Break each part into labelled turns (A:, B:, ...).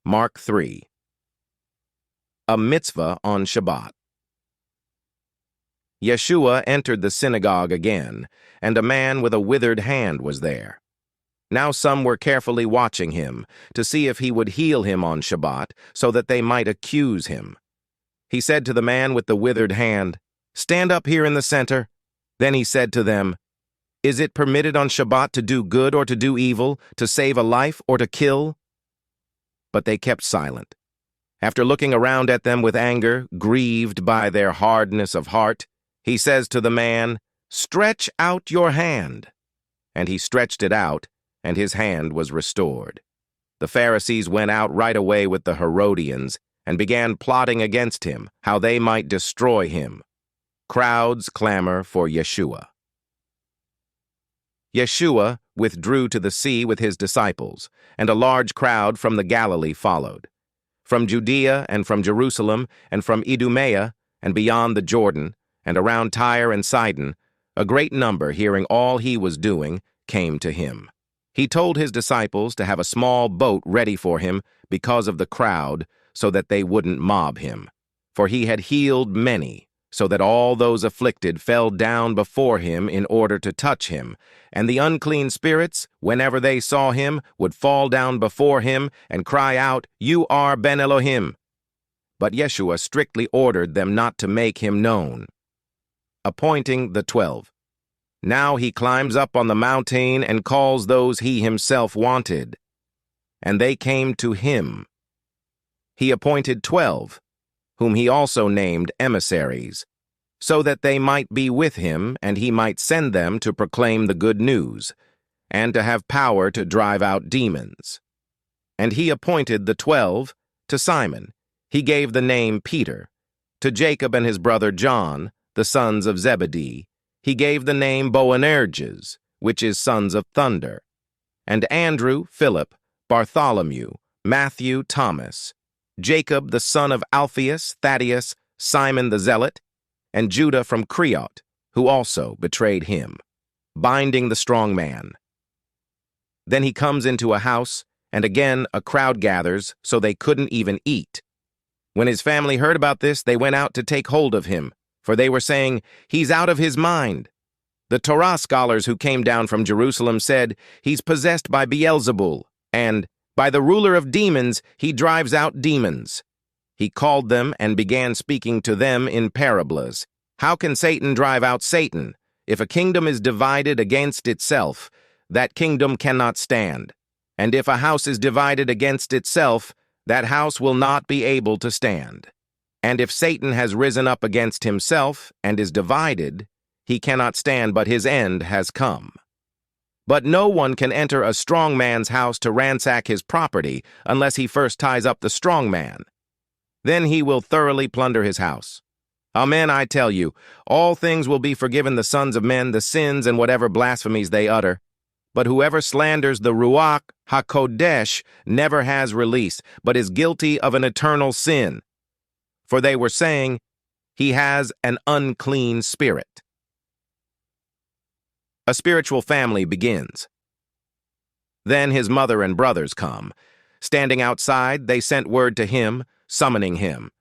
A: Mark 3. A mitzvah on Shabbat. Yeshua entered the synagogue again, and a man with a withered hand was there. Now some were carefully watching him, to see if he would heal him on Shabbat, so that they might accuse him. He said to the man with the withered hand, "Stand up here in the center." Then he said to them, "Is it permitted on Shabbat to do good or to do evil, to save a life or to kill?" But they kept silent. After looking around at them with anger, grieved by their hardness of heart, he says to the man, "Stretch out your hand." And he stretched it out, and his hand was restored. The Pharisees went out right away with the Herodians and began plotting against him, how they might destroy him. Crowds clamor for Yeshua. Yeshua withdrew to the sea with his disciples, and a large crowd from the Galilee followed. From Judea and from Jerusalem and from Idumea and beyond the Jordan and around Tyre and Sidon, a great number, hearing all he was doing, came to him. He told his disciples to have a small boat ready for him because of the crowd, so that they wouldn't mob him. For he had healed many, so that all those afflicted fell down before him in order to touch him, and the unclean spirits, whenever they saw him, would fall down before him and cry out, "You are Ben Elohim." But Yeshua strictly ordered them not to make him known. Appointing the 12. Now he climbs up on the mountain and calls those he himself wanted. And they came to him. He appointed 12, whom he also named emissaries, so that they might be with him and he might send them to proclaim the good news, and to have power to drive out demons. And he appointed the 12 to Simon. He gave the name Peter. To Jacob and his brother John, the sons of Zebedee, he gave the name Boanerges, which is sons of thunder. And Andrew, Philip, Bartholomew, Matthew, Thomas, Jacob the son of Alphaeus, Thaddeus, Simon the Zealot, and Judah from Creot, who also betrayed him, binding the strong man. Then he comes into a house, and again a crowd gathers, so they couldn't even eat. When his family heard about this, they went out to take hold of him, for they were saying, "He's out of his mind." The Torah scholars who came down from Jerusalem said, "He's possessed by Beelzebul," and "By the ruler of demons, he drives out demons." He called them and began speaking to them in parables. How can Satan drive out Satan? If a kingdom is divided against itself, that kingdom cannot stand. And if a house is divided against itself, that house will not be able to stand. And if Satan has risen up against himself and is divided, he cannot stand, but his end has come. But no one can enter a strong man's house to ransack his property unless he first ties up the strong man. Then he will thoroughly plunder his house. Amen, I tell you, all things will be forgiven the sons of men, the sins and whatever blasphemies they utter. But whoever slanders the Ruach HaKodesh never has release, but is guilty of an eternal sin. For they were saying, "He has an unclean spirit." A spiritual family begins. Then his mother and brothers come. Standing outside, they sent word to him, summoning him.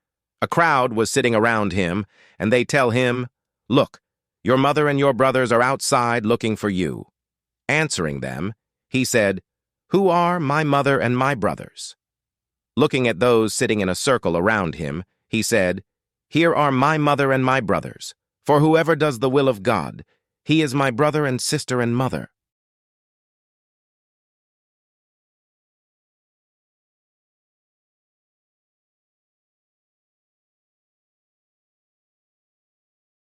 A: A crowd was sitting around him, and they tell him, "Look, your mother and your brothers are outside looking for you." Answering them, he said, "Who are my mother and my brothers?" Looking at those sitting in a circle around him, he said, "Here are my mother and my brothers, for whoever does the will of God, he is my brother and sister and mother."